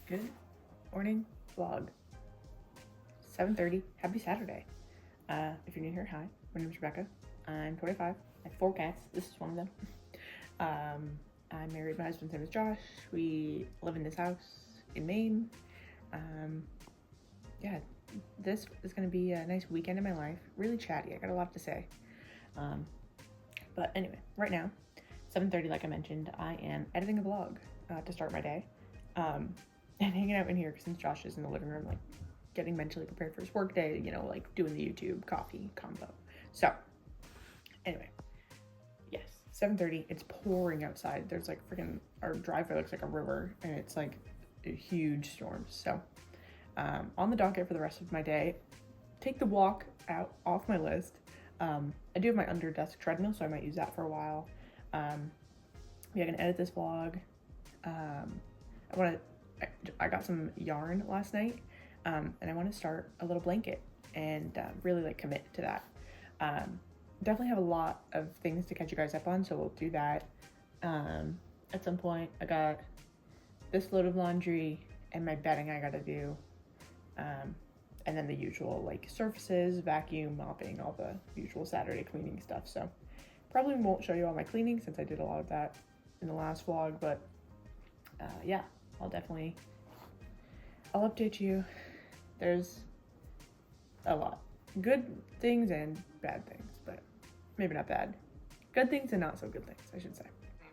Good morning vlog. 7:30. Happy Saturday. If you're new here, hi. My name is Rebecca. I'm 25. I have 4 cats. This is one of them. I'm married. My husband's name is Josh. We live in this house in Maine. Yeah, this is gonna be a nice weekend in my life. Really chatty. I got a lot to say. But anyway, right now, 7:30, like I mentioned, I am editing a vlog to start my day. And hanging out in here since Josh is in the living room, like getting mentally prepared for his work day, you know, like doing the YouTube coffee combo. So anyway, yes, 7:30, it's pouring outside. There's like freaking, our driveway looks like a river and it's like a huge storm. So on the docket for the rest of my day, take the walk out off my list. I do have my under desk treadmill, so I might use that for a while. Yeah, I'm gonna edit this vlog. I got some yarn last night, and I want to start a little blanket and really like commit to that. Definitely have a lot of things to catch you guys up on, so we'll do that at some point. I got this load of laundry and my bedding I gotta do, and then the usual like surfaces, vacuum, mopping, all the usual Saturday cleaning stuff. So probably won't show you all my cleaning since I did a lot of that in the last vlog, but yeah, I'll update you. There's a lot. Good things and bad things, but maybe not bad. Good things and not so good things, I should say.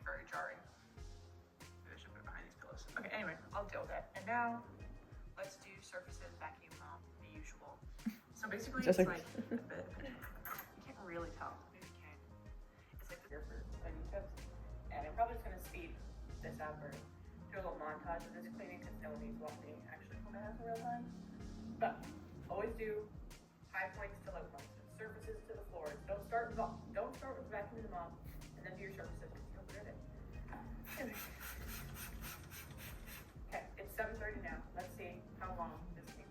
Very jarring. Maybe I should put it behind these pillows. Okay, anyway, I'll deal with that. And now, let's do surfaces, vacuum, mop, the usual. So basically, it's like a bit, you can't really tell. Maybe you can. It's like here for cleaning tips. And I'm probably just gonna speed this up or do a little montage of this cleaning because no one needs to watch me actually clean my house in real time. But always do high points to low points, surfaces to the floors. Don't start with the vacuum and the mop, and then do your surfaces because you'll forget it. Okay, it's 7:30 now. Let's see how long this takes.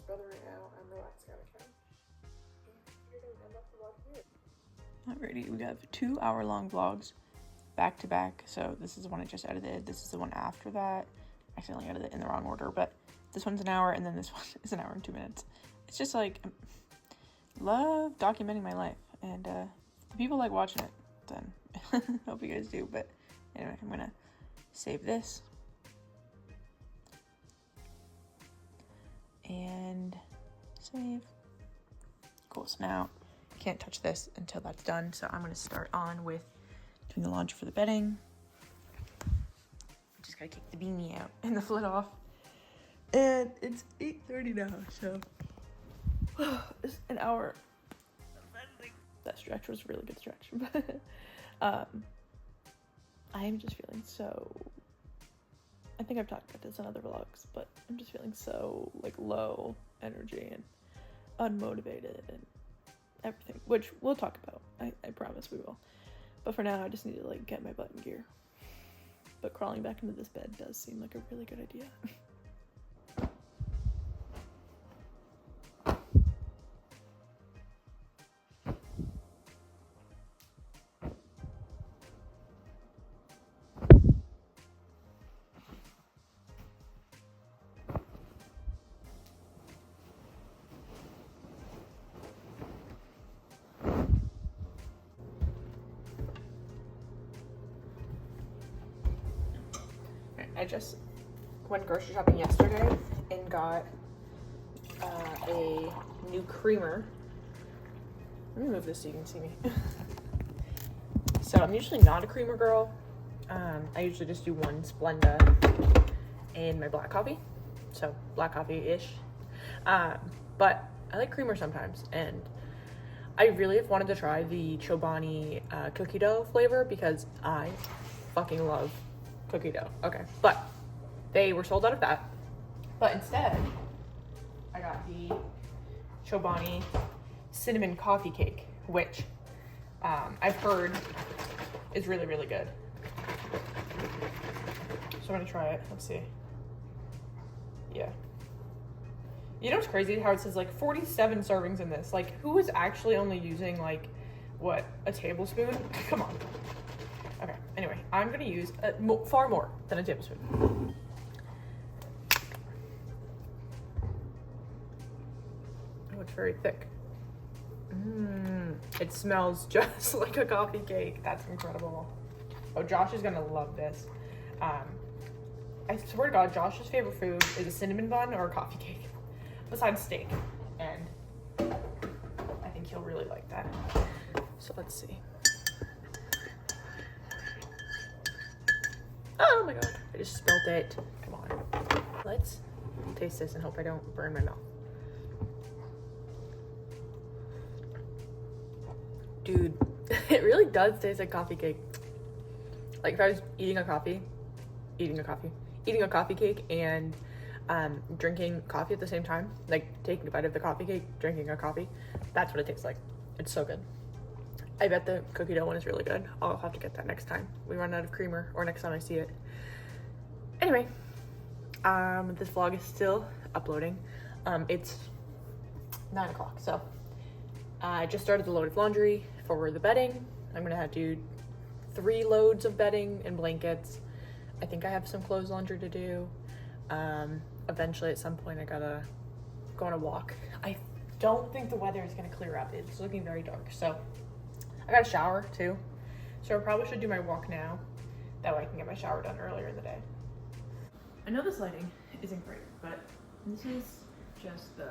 Brother right now, I'm relaxing on the couch. Alrighty, we have 2-hour-long vlogs back to back. So this is the one I just edited. This is the one after that. I accidentally edited it in the wrong order, but this one's an hour and then this one is an hour and 2 minutes. It's just like, love documenting my life, and if people like watching it, then hope you guys do. But anyway, I'm gonna save this. And save. Cool, so now I can't touch this until that's done, so I'm going to start on with doing the laundry for the bedding. Just gotta kick the beanie out and the flit off. And it's 8:30 now, so it's an hour. That stretch was a really good stretch. I'm just feeling so, I think I've talked about this in other vlogs, but I'm just feeling so like low energy and unmotivated and everything, which we'll talk about. I promise we will. But for now, I just need to like get my butt in gear. But crawling back into this bed does seem like a really good idea. I just went grocery shopping yesterday and got a new creamer. Let me move this so you can see me. So I'm usually not a creamer girl. I usually just do one Splenda in my black coffee. So black coffee-ish. But I like creamer sometimes, and I really have wanted to try the Chobani cookie dough flavor because I fucking love cookie dough. Okay, but they were sold out of that. But instead, I got the Chobani cinnamon coffee cake, which I've heard is really, really good. So I'm gonna try it. Let's see. Yeah. You know what's crazy? How it says like 47 servings in this. Like, who is actually only using like, what, a tablespoon? Come on. Okay, anyway, I'm gonna use far more than a tablespoon. Oh, it's very thick. It smells just like a coffee cake. That's incredible. Oh, Josh is gonna love this. I swear to God, Josh's favorite food is a cinnamon bun or a coffee cake, besides steak. And I think he'll really like that. So let's see. Oh my God, I just spilled it. Come on. Let's taste this and hope I don't burn my mouth. Dude, it really does taste like coffee cake. Like if I was eating a coffee cake and drinking coffee at the same time, like taking a bite of the coffee cake, drinking a coffee, that's what it tastes like. It's so good. I bet the cookie dough one is really good. I'll have to get that next time we run out of creamer or next time I see it. Anyway, this vlog is still uploading. It's 9 o'clock, so I just started the load of laundry for the bedding. I'm gonna have to do 3 loads of bedding and blankets. I think I have some clothes laundry to do. Eventually at some point I gotta go on a walk. I don't think the weather is gonna clear up. It's looking very dark. So I got a shower too. So I probably should do my walk now. That way I can get my shower done earlier in the day. I know this lighting isn't great, but this is just the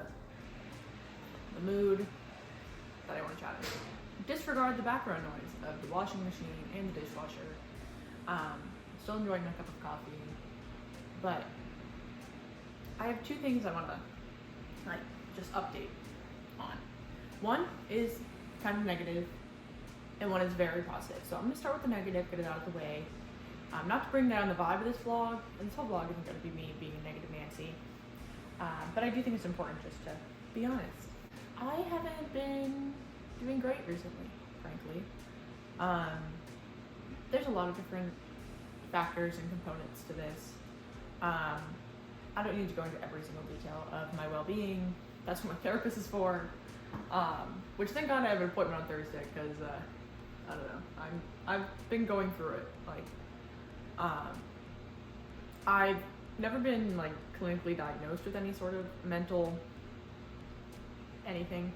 mood that I want to chat about. Disregard the background noise of the washing machine and the dishwasher. Still enjoying my cup of coffee, but I have 2 things I want to like just update on. One is kind of negative, and one is very positive. So I'm gonna start with the negative, get it out of the way. Not to bring down the vibe of this vlog, and this whole vlog isn't gonna be me being a negative Nancy, but I do think it's important just to be honest. I haven't been doing great recently, frankly. There's a lot of different factors and components to this. I don't need to go into every single detail of my well-being. That's what my therapist is for. Which thank God I have an appointment on Thursday because I don't know. I've been going through it. Like, I've never been like clinically diagnosed with any sort of mental anything.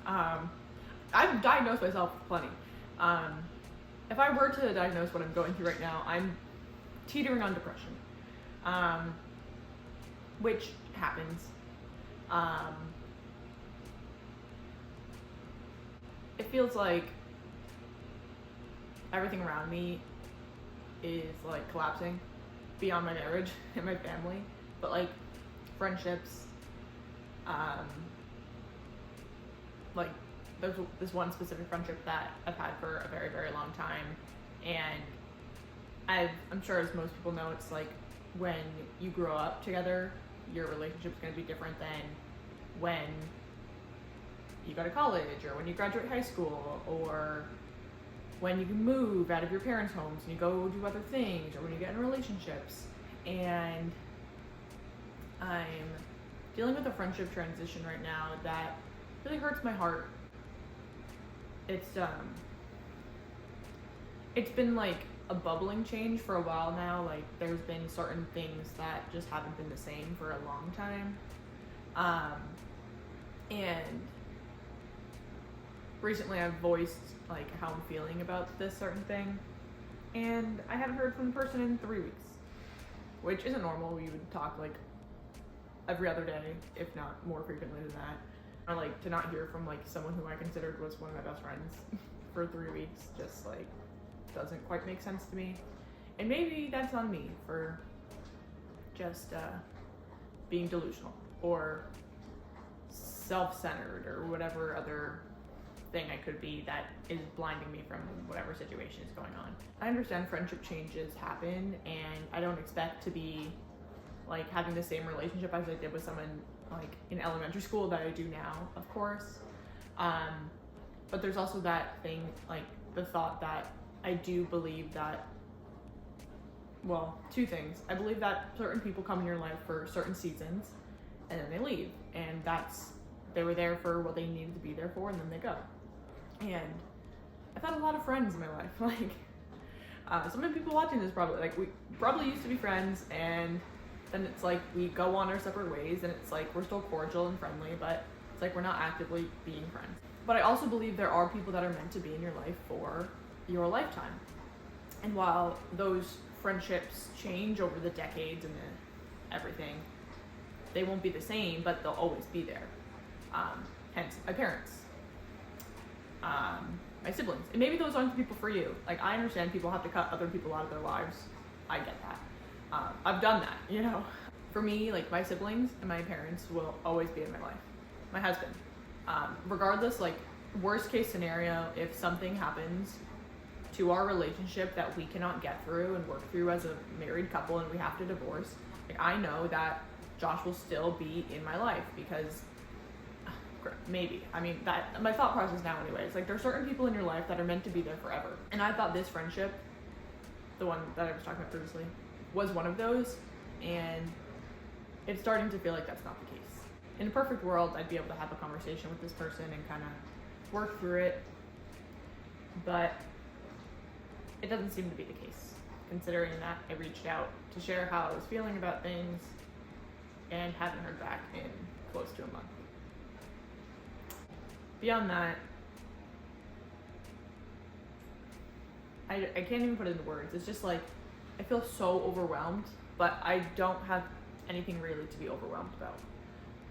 I've diagnosed myself plenty. If I were to diagnose what I'm going through right now, I'm teetering on depression, which happens. It feels like everything around me is like collapsing beyond my marriage and my family, but like friendships, like there's this one specific friendship that I've had for a very, very long time, and I'm sure as most people know, it's like when you grow up together, your relationship's going to be different than when you go to college or when you graduate high school or when you can move out of your parents' homes and you go do other things or when you get in relationships. And I'm dealing with a friendship transition right now that really hurts my heart. It's been like a bubbling change for a while now. Like there's been certain things that just haven't been the same for a long time. And recently I've voiced like how I'm feeling about this certain thing, and I haven't heard from the person in 3 weeks, which isn't normal. We would talk like every other day, if not more frequently than that. Or like to not hear from like someone who I considered was one of my best friends for 3 weeks just like doesn't quite make sense to me. And maybe that's on me for just being delusional or self-centered or whatever other thing I could be that is blinding me from whatever situation is going on. I understand friendship changes happen, and I don't expect to be like having the same relationship as I did with someone like in elementary school that I do now, of course. But there's also that thing, like the thought that I do believe that, well, two things. I believe that certain people come in your life for certain seasons and then they leave, and they were there for what they needed to be there for, and then they go. And I've had a lot of friends in my life. Like, some of the people watching this probably, like, we probably used to be friends, and then it's like we go on our separate ways, and it's like we're still cordial and friendly, but it's like we're not actively being friends. But I also believe there are people that are meant to be in your life for your lifetime. And while those friendships change over the decades and everything, they won't be the same, but they'll always be there. Hence, my parents, my siblings. And maybe those aren't the people for you. Like, I understand people have to cut other people out of their lives. I get that. I've done that, you know. For me, like, my siblings and my parents will always be in my life. My husband. Regardless, like, worst case scenario, if something happens to our relationship that we cannot get through and work through as a married couple and we have to divorce, like, I know that Josh will still be in my life because maybe, I mean, that my thought process now anyways, like, there are certain people in your life that are meant to be there forever. And I thought this friendship, the one that I was talking about previously, was one of those, and it's starting to feel like that's not the case. In a perfect world, I'd be able to have a conversation with this person and kind of work through it, but it doesn't seem to be the case, considering that I reached out to share how I was feeling about things and haven't heard back in close to a month. Beyond that, I can't even put it into words. It's just like, I feel so overwhelmed, but I don't have anything really to be overwhelmed about.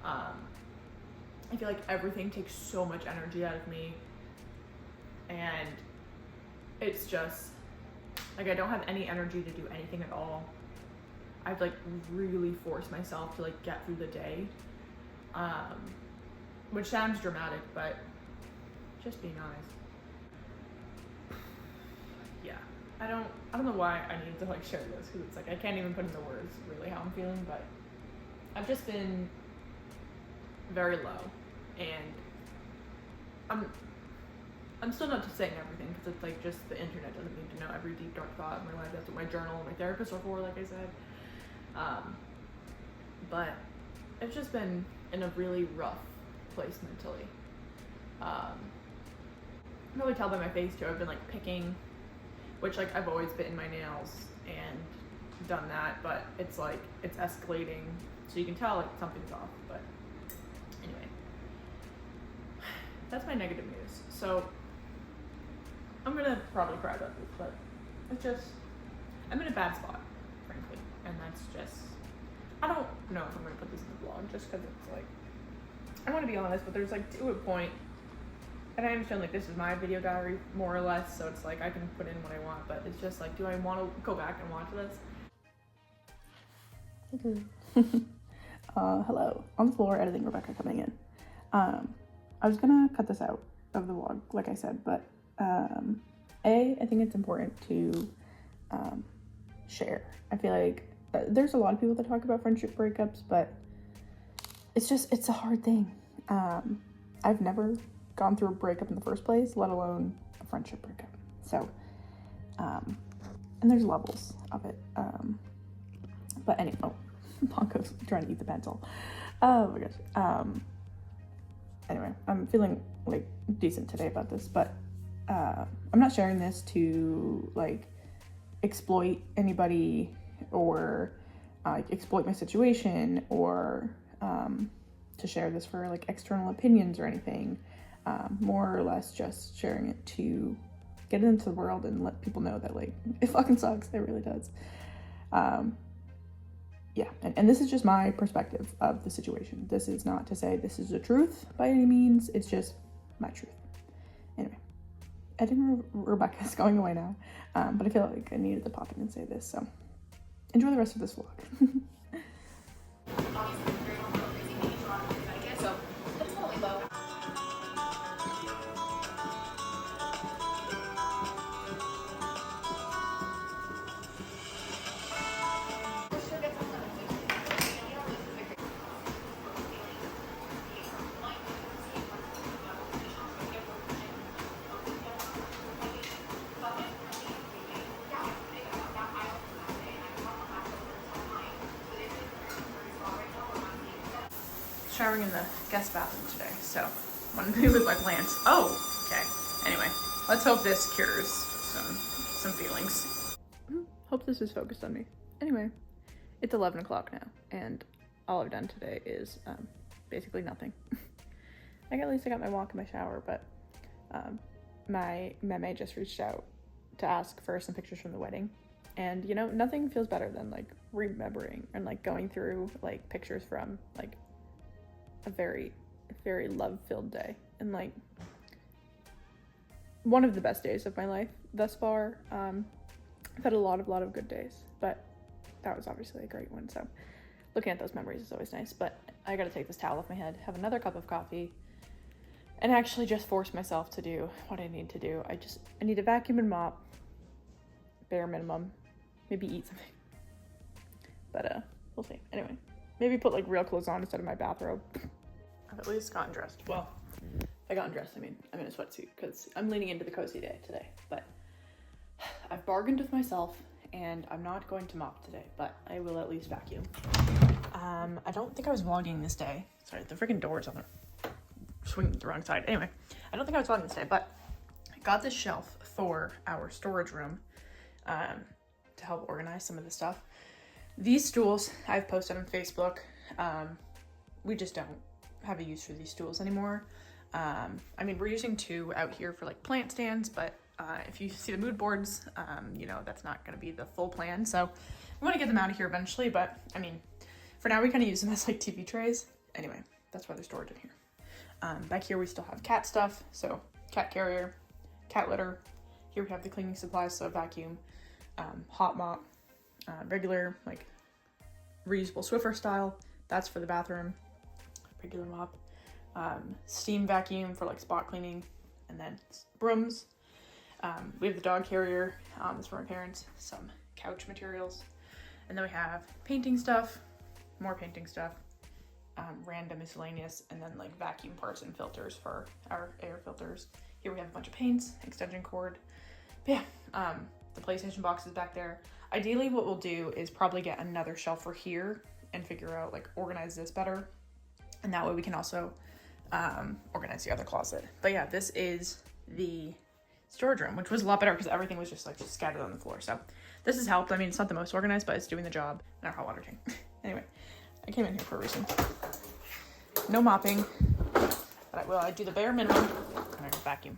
I feel like everything takes so much energy out of me, and it's just, like, I don't have any energy to do anything at all. I've, like, really forced myself to, like, get through the day, which sounds dramatic, but just being honest. Yeah, I don't know why I needed to, like, share this, because it's like I can't even put into words really how I'm feeling, but I've just been very low, and I'm still not just saying everything, because it's like, just the internet doesn't need to know every deep dark thought in my life. That's what my journal and my therapist are for, like I said. But I've just been in a really rough place mentally. You can really tell by my face too. I've been, like, picking, which, like, I've always bitten my nails and done that, but it's like, it's escalating, so you can tell, like, something's off. But anyway, that's my negative news. So I'm gonna probably cry about this, but it's just, I'm in a bad spot, frankly, and that's just, I don't know if I'm gonna put this in the vlog, just because it's like, I want to be honest, but there's, like, to a point, and I understand, like, this is my video diary, more or less, so it's like, I can put in what I want, but it's just like, do I want to go back and watch this? Hello. On the floor, editing Rebecca coming in. I was gonna cut this out of the vlog, like I said, but I think it's important to share. I feel like there's a lot of people that talk about friendship breakups, but it's a hard thing. I've never gone through a breakup in the first place, let alone a friendship breakup. So, and there's levels of it. But anyway, Ponko's trying to eat the pencil. Oh my gosh. Anyway, I'm feeling, like, decent today about this, but I'm not sharing this to, like, exploit anybody or exploit my situation or to share this for, like, external opinions or anything. More or less just sharing it to get it into the world and let people know that, like, it fucking sucks. It really does. Yeah, and this is just my perspective of the situation. This is not to say this is the truth by any means. It's just my truth. Anyway, I think Rebecca's going away now, but I feel like I needed to pop in and say this, so enjoy the rest of this vlog. showering in the guest bathroom today, so I'm gonna be with my plants. Oh, okay. Anyway, let's hope this cures some feelings. Hope this is focused on me. Anyway, it's 11 o'clock now, and all I've done today is basically nothing. Like, at least I got my walk and my shower, but my meme just reached out to ask for some pictures from the wedding. And, you know, nothing feels better than, like, remembering and, like, going through, like, pictures from, like, a very, very love-filled day. And, like, one of the best days of my life thus far. I've had a lot of good days, but that was obviously a great one. So looking at those memories is always nice. But I gotta take this towel off my head, have another cup of coffee, and actually just force myself to do what I need to do. I need to vacuum and mop, bare minimum. Maybe eat something. But we'll see. Anyway, maybe put like real clothes on instead of my bathrobe. I've at least gotten dressed. Well, if I got dressed, I mean, I'm in a sweatsuit because I'm leaning into the cozy day today. But I've bargained with myself and I'm not going to mop today, but I will at least vacuum. I don't think I was vlogging this day. Sorry, the freaking door's on the swinging the wrong side. Anyway, I don't think I was vlogging this day, but I got this shelf for our storage room to help organize some of the stuff. These stools I've posted on Facebook. We just don't have a use for these stools anymore. I mean, we're using 2 out here for like plant stands, but if you see the mood boards, you know, that's not going to be the full plan. So we want to get them out of here eventually, but I mean, for now we kind of use them as like TV trays. Anyway, that's why they're stored in here. Back here we still have cat stuff, so cat carrier, cat litter. Here we have the cleaning supplies, so vacuum, hot mop, regular like reusable Swiffer style, that's for the bathroom, regular mop, steam vacuum for like spot cleaning, and then brooms. We have the dog carrier, this for my parents, some couch materials, and then we have painting stuff, more painting stuff, random miscellaneous, and then like vacuum parts and filters for our air filters. Here we have a bunch of paints, extension cord. But yeah, the PlayStation box is back there. Ideally what we'll do is probably get another shelf for here and figure out like organize this better, and that way we can also organize the other closet. But yeah, this is the storage room, which was a lot better because everything was just like scattered on the floor. So this has helped. I mean, it's not the most organized, but it's doing the job. And our hot water tank. Anyway, I came in here for a reason. No mopping, but I do the bare minimum and I vacuum.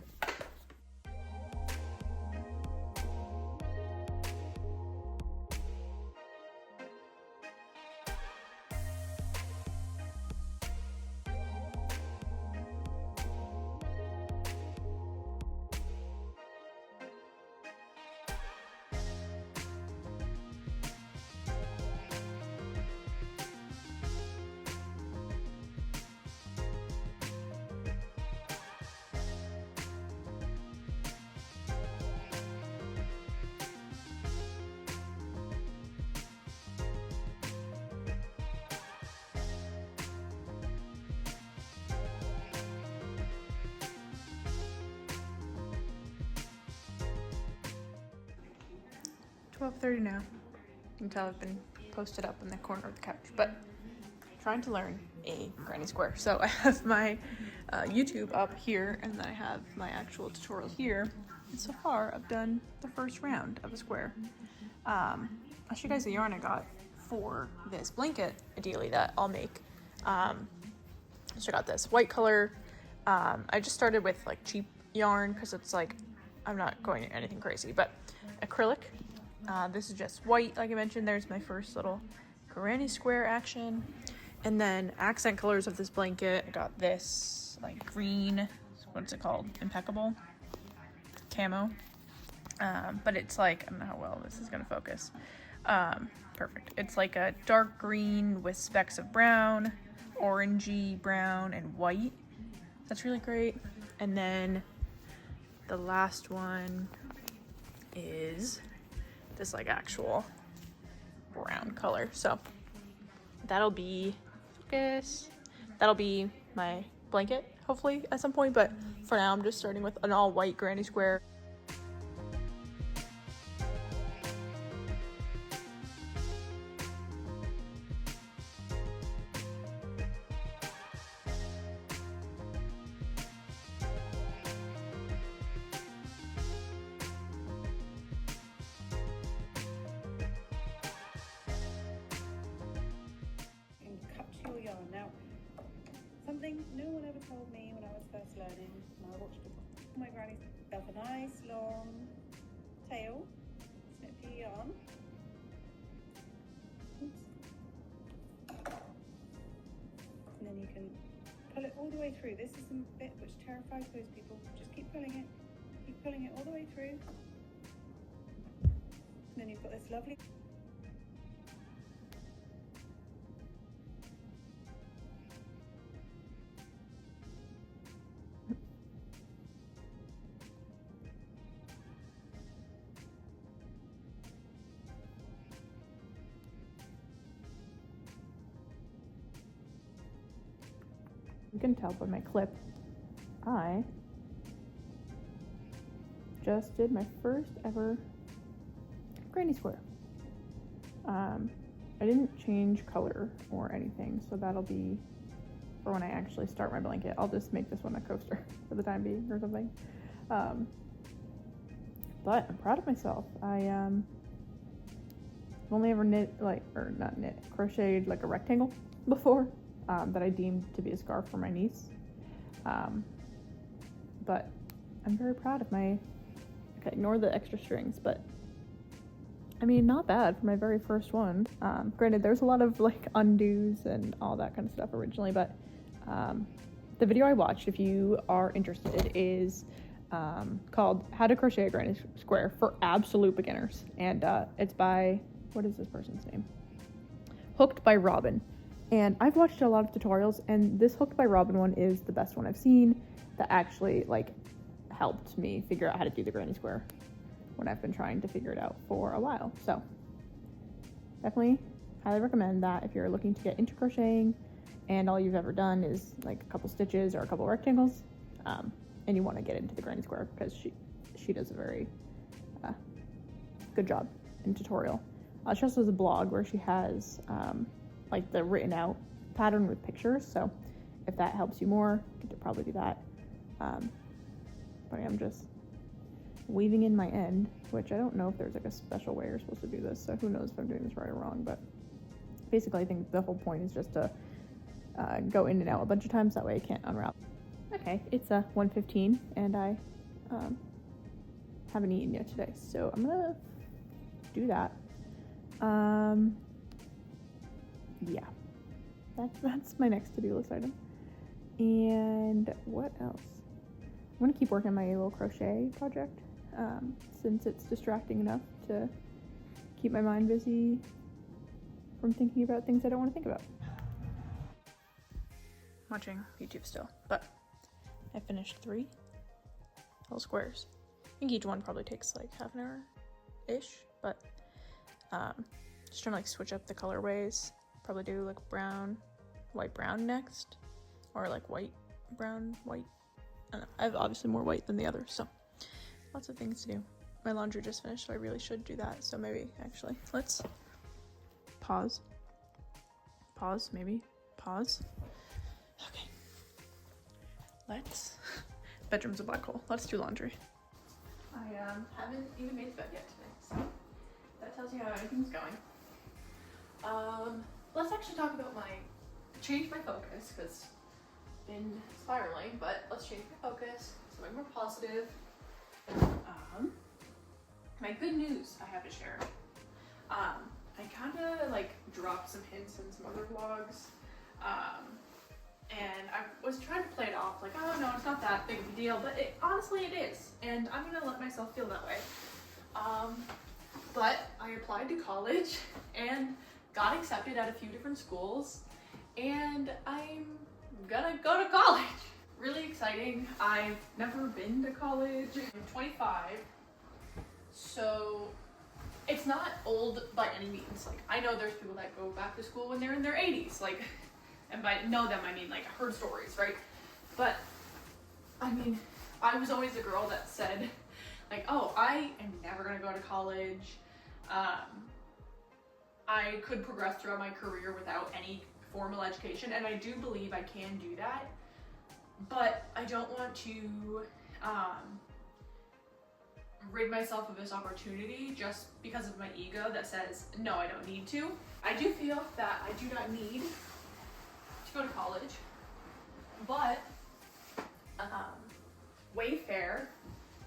$12:30 now. You can tell I've been posted up in the corner of the couch, but trying to learn a granny square. So I have my YouTube up here, and then I have my actual tutorial here. And so far, I've done the first round of a square. I'll show you guys the yarn I got for this blanket, ideally, that I'll make. So I got this white color. I just started with like cheap yarn because it's like, I'm not going anything crazy, but acrylic. This is just white, like I mentioned. There's my first little granny square action. And then accent colors of this blanket. I got this like green, what's it called? Impeccable camo. But it's like, I don't know how well this is gonna focus. Perfect. It's like a dark green with specks of brown, orangey brown, and white. That's really great. And then the last one is this like actual brown color. So that'll be that'll be my blanket hopefully at some point, but for now I'm just starting with an all white granny square. on. Now, something no one ever told me when I was first learning, and I watched my granny have a nice long tail, snip your yarn. Oops. And then you can pull it all the way through. This is the bit which terrifies most people. Just keep pulling it all the way through. And then you've got this lovely You can tell by my clip, I just did my first ever granny square. I didn't change color or anything, so that'll be for when I actually start my blanket. I'll just make this one a coaster for the time being or something. But I'm proud of myself. I've only ever crocheted like a rectangle before. That I deemed to be a scarf for my niece. But I'm very proud of my, okay, ignore the extra strings, but I mean, not bad for my very first one. Granted, there's a lot of like undos and all that kind of stuff originally, but the video I watched, if you are interested, is called How to Crochet a Granny Square for Absolute Beginners. And it's by, what is this person's name? Hooked by Robin. And I've watched a lot of tutorials, and this Hooked by Robin one is the best one I've seen that actually like helped me figure out how to do the granny square when I've been trying to figure it out for a while. So definitely highly recommend that if you're looking to get into crocheting and all you've ever done is like a couple stitches or a couple rectangles, and you want to get into the granny square, because she does a very good job in tutorial. She also has a blog where she has like the written out pattern with pictures, so if that helps you more, you could probably do that. But I'm just weaving in my end, which I don't know if there's like a special way you're supposed to do this, so who knows if I'm doing this right or wrong, but basically I think the whole point is just to go in and out a bunch of times, that way I can't unravel. Okay, it's 1:15 and I haven't eaten yet today, so I'm gonna do that. Yeah, that's my next to-do list item. And what else? I'm gonna keep working on my little crochet project, since it's distracting enough to keep my mind busy from thinking about things I don't want to think about. Watching YouTube still, but I finished 3 little squares. I think each one probably takes like half an hour-ish, but just trying to like switch up the colorways. Probably do like brown, white, brown next, or like white, brown, white. I don't know. I have obviously more white than the others, so lots of things to do. My laundry just finished, so I really should do that. So maybe actually, let's pause. Maybe pause. Okay. Bedroom's a black hole. Let's do laundry. I haven't even made bed yet today, so that tells you how everything's going. Let's actually talk about change my focus, because I've been spiraling, but let's change my focus, something more positive. My good news I have to share. I kind of like dropped some hints in some other vlogs, and I was trying to play it off like, oh no, it's not that big of a deal, but honestly it is, and I'm gonna let myself feel that way. But I applied to college and got accepted at a few different schools, and I'm gonna go to college. Really exciting. I've never been to college. I'm 25, so it's not old by any means. Like, I know there's people that go back to school when they're in their 80s, like, and by know them I mean like I heard stories, right? But I mean, I was always the girl that said like, oh, I am never gonna go to college. I could progress throughout my career without any formal education, and I do believe I can do that, but I don't want to rid myself of this opportunity just because of my ego that says, no, I don't need to. I do feel that I do not need to go to college, but Wayfair,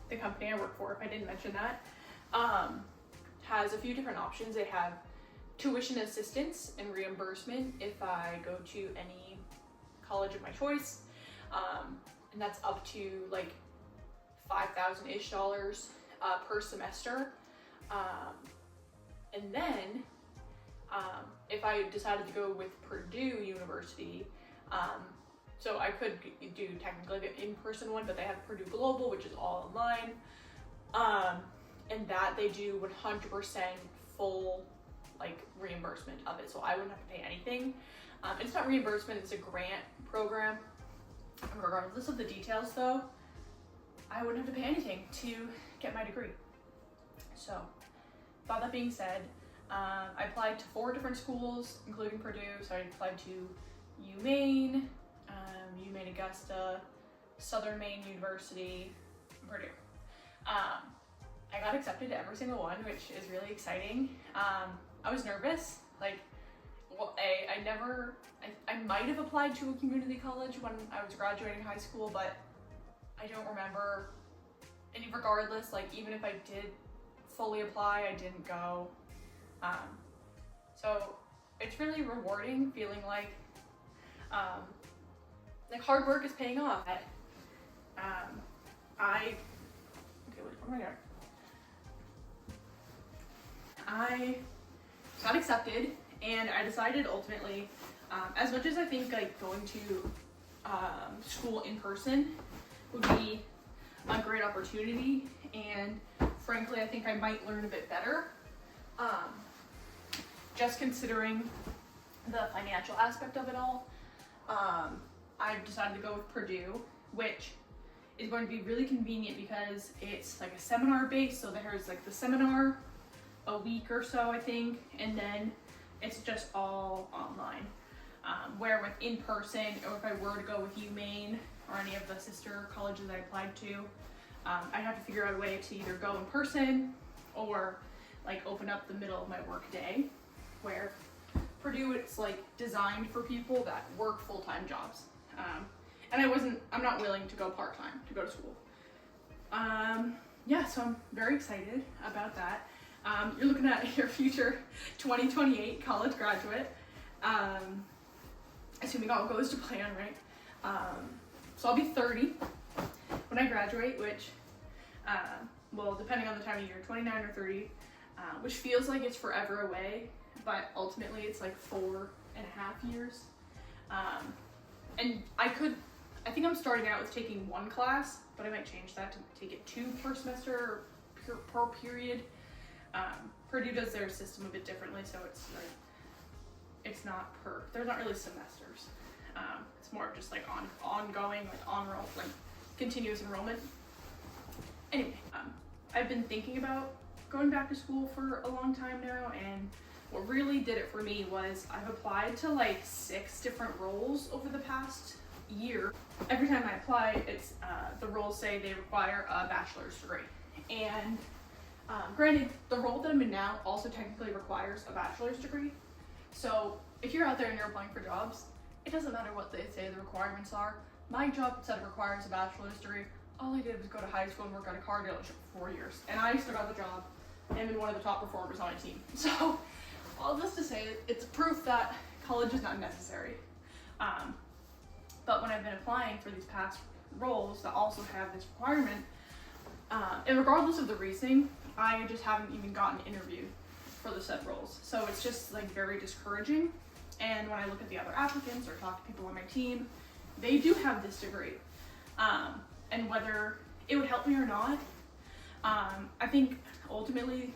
the company I work for, if I didn't mention that, has a few different options. They have tuition assistance and reimbursement if I go to any college of my choice, and that's up to like $5,000-ish per semester. And then if I decided to go with Purdue University, so I could do technically the in-person one, but they have Purdue Global, which is all online, and that they do 100% full like reimbursement of it, so I wouldn't have to pay anything. It's not reimbursement, it's a grant program. Regardless of the details though, I wouldn't have to pay anything to get my degree. So, with that being said, I applied to 4 different schools, including Purdue. So I applied to UMaine, UMaine Augusta, Southern Maine University, and Purdue. I got accepted to every single one, which is really exciting. I was nervous, like, well, I might have applied to a community college when I was graduating high school, but I don't remember. And regardless, like, even if I did fully apply, I didn't go. So it's really rewarding feeling like hard work is paying off. I got accepted, and I decided ultimately, as much as I think like going to school in person would be a great opportunity, and frankly I think I might learn a bit better, just considering the financial aspect of it all, I've decided to go with Purdue, which is going to be really convenient because it's like a seminar base, so there's like the seminar a week or so I think, and then it's just all online. Where with in person, or if I were to go with UMaine or any of the sister colleges I applied to, I'd have to figure out a way to either go in person or like open up the middle of my work day, where Purdue, it's like designed for people that work full-time jobs. And I'm not willing to go part-time to go to school. Yeah, so I'm very excited about that. You're looking at your future 2028 college graduate, assuming all goes to plan, right? So I'll be 30 when I graduate, which, well, depending on the time of year, 29 or 30, which feels like it's forever away, but ultimately it's like 4.5 years. And I think I'm starting out with taking 1 class, but I might change that to take it 2 per semester or per period. Purdue does their system a bit differently, so it's like, it's not there's not really semesters. It's more of just like ongoing, like continuous enrollment. Anyway, I've been thinking about going back to school for a long time now, and what really did it for me was I've applied to like 6 different roles over the past year. Every time I apply, it's the roles say they require a bachelor's degree, and granted, the role that I'm in now also technically requires a bachelor's degree. So if you're out there and you're applying for jobs, it doesn't matter what they say the requirements are. My job said it requires a bachelor's degree. All I did was go to high school and work at a car dealership for 4 years, and I still got the job and been one of the top performers on my team. So all this to say, it's proof that college is not necessary. But when I've been applying for these past roles that also have this requirement, and regardless of the reasoning, I just haven't even gotten interviewed for the said roles. So it's just like very discouraging. And when I look at the other applicants or talk to people on my team, they do have this degree. And whether it would help me or not, I think ultimately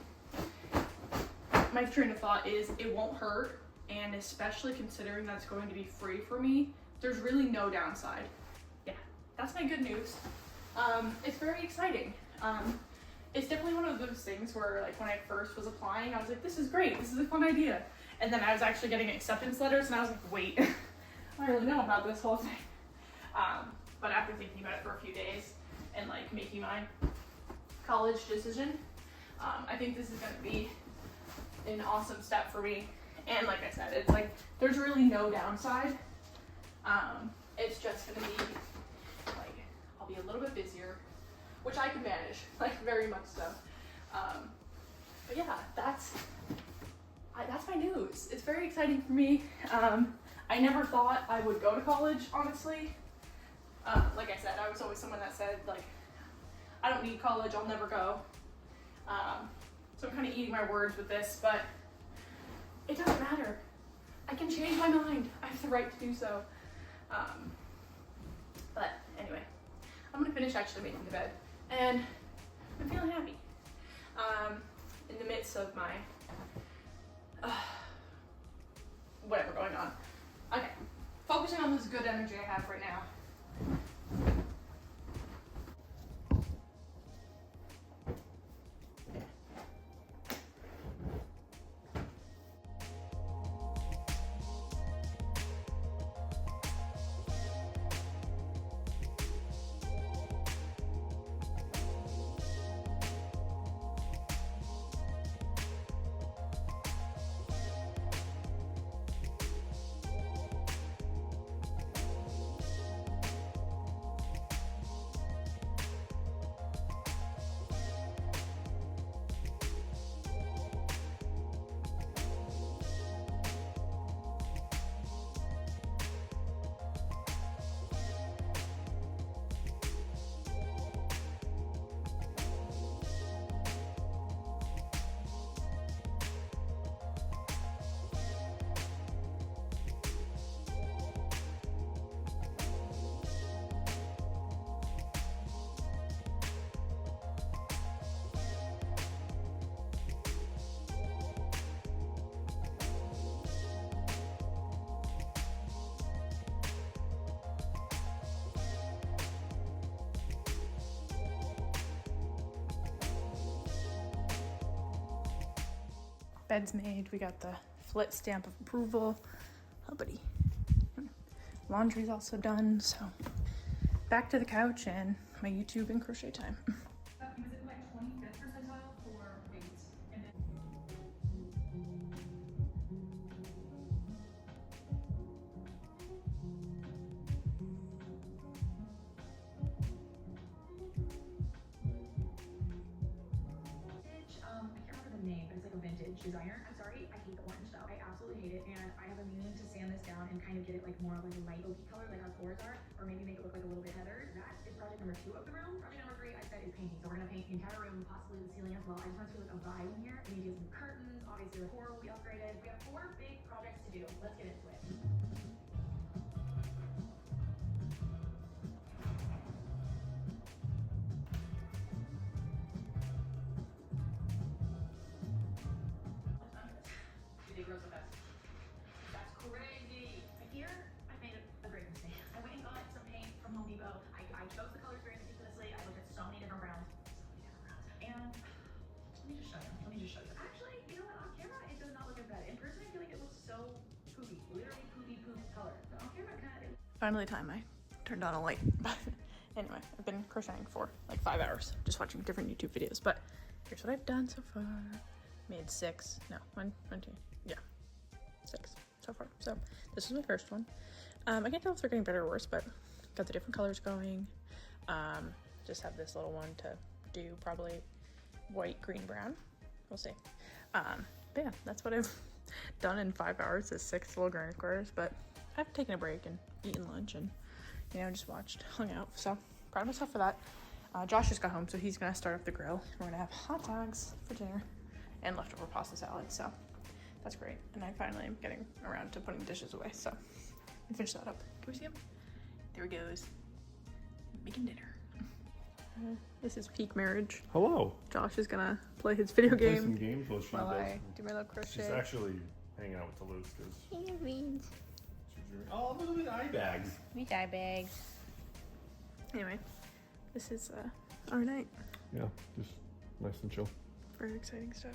my train of thought is it won't hurt, and especially considering that's going to be free for me, there's really no downside. Yeah, that's my good news. It's very exciting. It's definitely one of those things where, like, when I first was applying, I was like, this is great, this is a fun idea. And then I was actually getting acceptance letters, and I was like, wait, I don't really know about this whole thing. But after thinking about it for a few days and, like, making my college decision, I think this is going to be an awesome step for me. And like I said, it's like, there's really no downside It's just gonna be like, I'll be a little bit busier, which I can manage, like very much so. But yeah, that's my news. It's very exciting for me. I never thought I would go to college, honestly. Like I said, I was always someone that said, like, I don't need college, I'll never go. So I'm kind of eating my words with this, but it doesn't matter. I can change my mind. I have the right to do so. But anyway, I'm gonna finish actually making the bed, and I'm feeling happy. In the midst of my whatever going on. Okay, focusing on this good energy I have right now. Bed's made. We got the Flit stamp of approval. Oh, buddy. Laundry's also done, so back to the couch and my YouTube and crochet time. He was in like 25th percentile for weight, and then I can't remember the name, but it's like a vintage designer. I'm sorry, I hate the orange though. I absolutely hate it, and I have a meaning to sand this down and kind of get it like more of like a light oaky color like our floors are, or maybe make it look like a little bit heathered. That is project number 2 of the room. Project number 3 I said is painting. So we're gonna paint the entire room, possibly the ceiling as well. I just want to feel like a vibe in here. We need to get some curtains. Obviously the floor will be upgraded. We have 4 big projects to do. Let's get into it. You did grow so fast. That's crazy. Here, I made a great mistake. I went and got some paint from Home Depot. I chose the colors very meticulously. I looked at so many different browns. And let me just show you. Actually, you know what? On camera, it does not look as bad. In person, I feel like it looks so poopy. Literally poopy poop color. But on camera, Finally time I turned on a light. But anyway, I've been crocheting for like 5 hours, just watching different YouTube videos. But here's what I've done so far. Made 6, no, 1, 2, yeah, 6 so far. So this is my first one. I can't tell if they're getting better or worse, but got the different colors going. Just have this little one to do probably white, green, brown. We'll see. But yeah, that's what I've done in 5 hours, is 6 little granite squares. But I've taken a break and eaten lunch and, you know, just watched, hung out. So proud of myself for that. Josh just got home, so he's gonna start up the grill. We're gonna have hot dogs for dinner and leftover pasta salad, so that's great. And I finally am getting around to putting dishes away, so I'll finish that up. Can we see him? There he goes, making dinner. This is peak marriage. Hello. Josh is gonna play his video Play game some games while she while does. I do my little crochet. She's actually hanging out with Toulouse because oh, look at the eye bags. We dye bags. Anyway, this is our night. Yeah, just nice and chill. Very exciting stuff.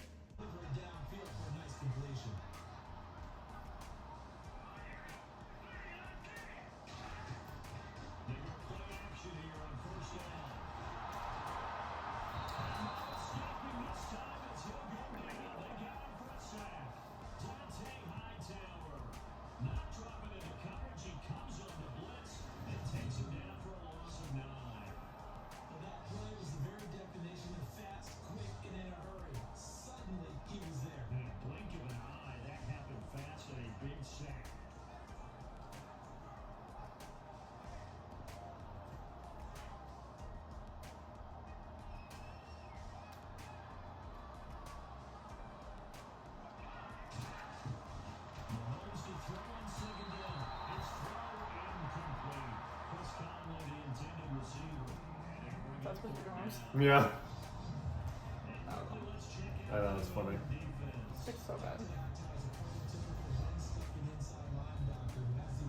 That's supposed to be arms. Yeah. I know, it's funny. It's so bad.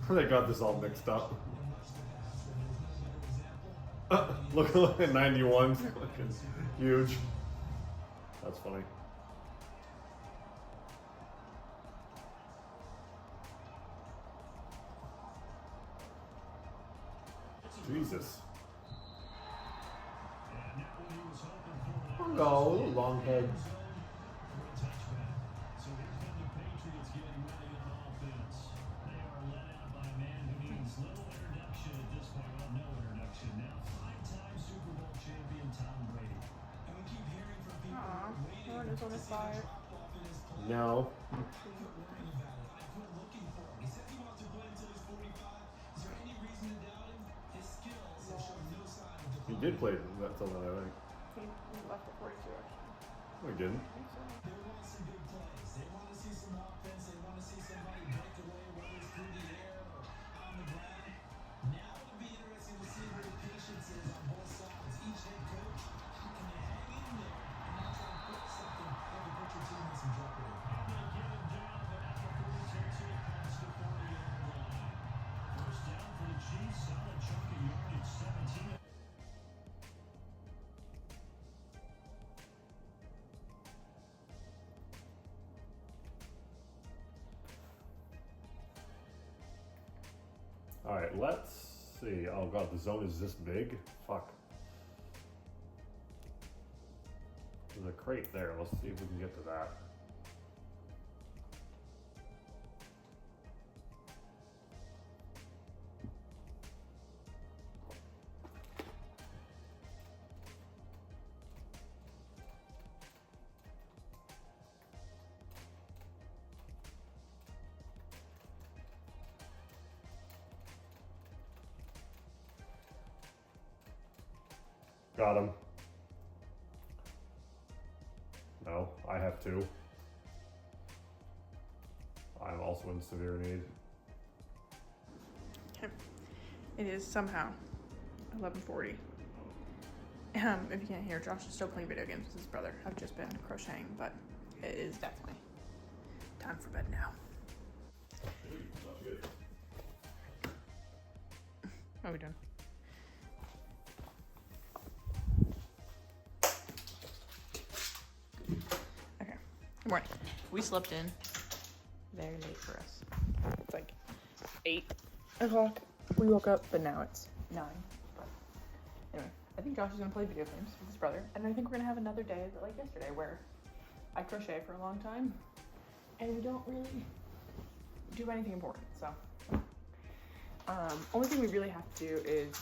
They got this all mixed up. Look at 91's fucking huge. That's funny. Jesus. Oh, little long head. Is on his side. No. He did play that till then, I think. He left at 42 actually. No, he didn't. I think so. Alright, let's see. Oh god, the zone is this big? Fuck. There's a crate there. Let's see if we can get to that. Got him. No, I have two. I'm also in severe need. It is somehow 11:40. If you can't hear, Josh is still playing video games with his brother. I've just been crocheting, but it is definitely time for bed now. What are we doing? Okay. Good morning. We slept in very late for us. It's like 8 o'clock. We woke up, but now it's 9. But anyway, I think Josh is gonna play video games with his brother, and I think we're gonna have another day like yesterday where I crochet for a long time, and we don't really do anything important. So, only thing we really have to do is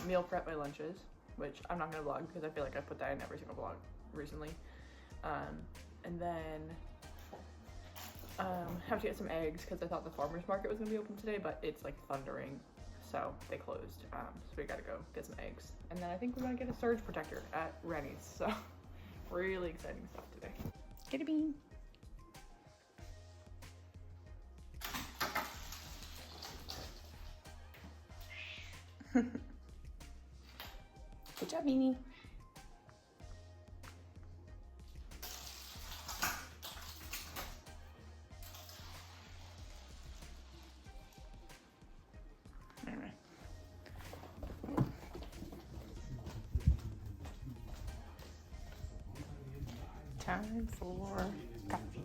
meal prep my lunches, which I'm not gonna vlog because I feel like I put that in every single vlog recently. And then have to get some eggs because I thought the farmer's market was gonna be open today, but it's like thundering, so they closed. So we gotta go get some eggs. And then I think we're gonna get a surge protector at Rennie's. So really exciting stuff today. Get a bean. Good job, Beanie. Anyway. Time for coffee.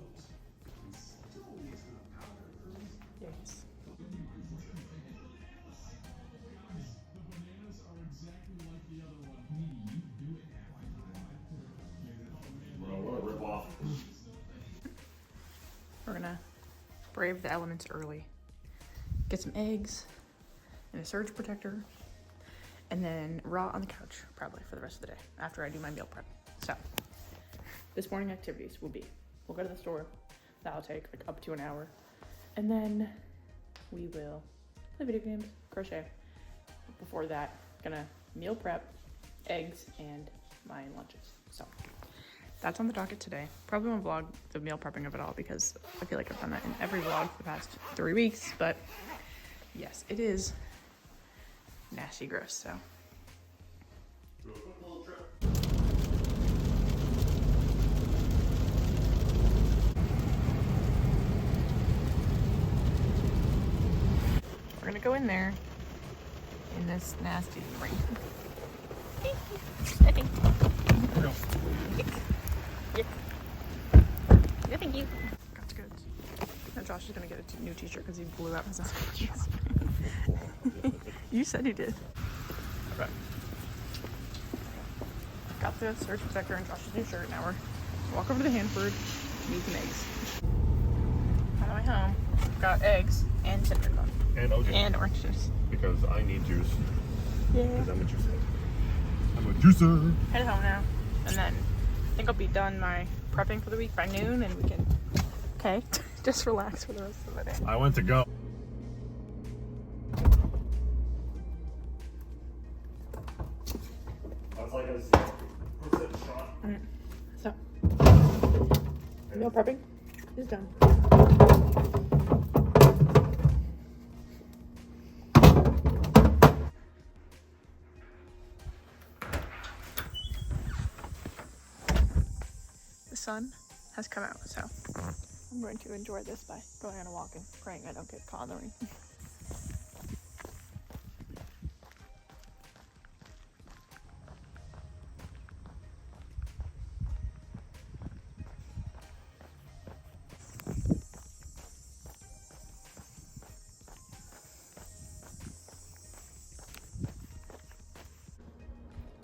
Yes. Rip off. We're gonna brave the elements early. Get some eggs and a surge protector, and then rot on the couch probably for the rest of the day after I do my meal prep. So this morning activities will be, we'll go to the store. That'll take like up to an hour. And then we will play video games, crochet. Before that, gonna meal prep, eggs, and my lunches. So that's on the docket today. Probably won't vlog the meal prepping of it all because I feel like I've done that in every vlog for the past 3 weeks, but yes, it is nasty gross, so gonna go in there in this nasty rain. I think. Yeah, thank you. That's good. Now Josh is gonna get a new t-shirt because he blew out his own. You said he did. Okay. Got the surge protector and Josh's new shirt. Now we're walk over to the Hanford, eat some eggs. On the way home, got eggs and cinnamon bun. And OJ. And orange juice. Because I need juice. Yeah. Because I'm a juicer. I'm a juicer. Head home now. And then I think I'll be done my prepping for the week by noon and we can, okay, just relax for the rest of the day. I went to go. That's like a 0% shot. So, meal prepping is done. The sun has come out, so I'm going to enjoy this by going on a walk and praying I don't get caught in the rain.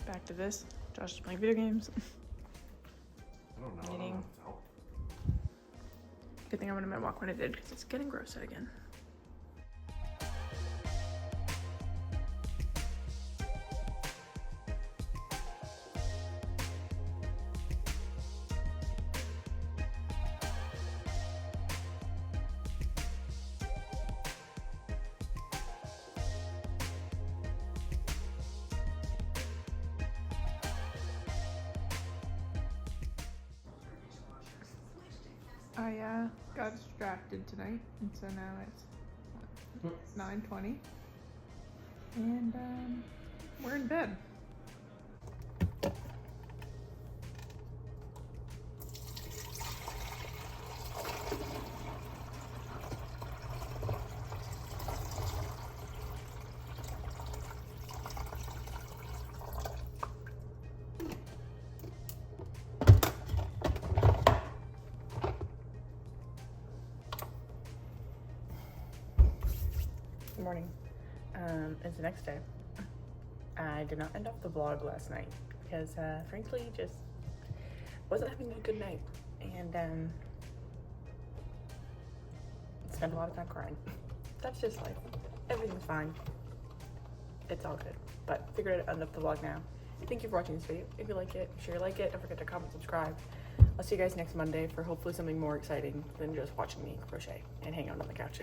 Back to this. Josh is playing video games. I don't know. Knitting. I don't know how to tell. Good thing I went on my walk when I did because it's getting gross out again. I got distracted tonight, and so now it's 9:20, and we're in bed. Good morning. It's the next day. I did not end off the vlog last night because frankly just wasn't having a good night and spent a lot of time crying. That's just life. Everything's fine. It's all good. But figured I'd end up the vlog now. Thank you for watching this video. If you like it, make sure you like it. Don't forget to comment, subscribe. I'll see you guys next Monday for hopefully something more exciting than just watching me crochet and hang out on the couch.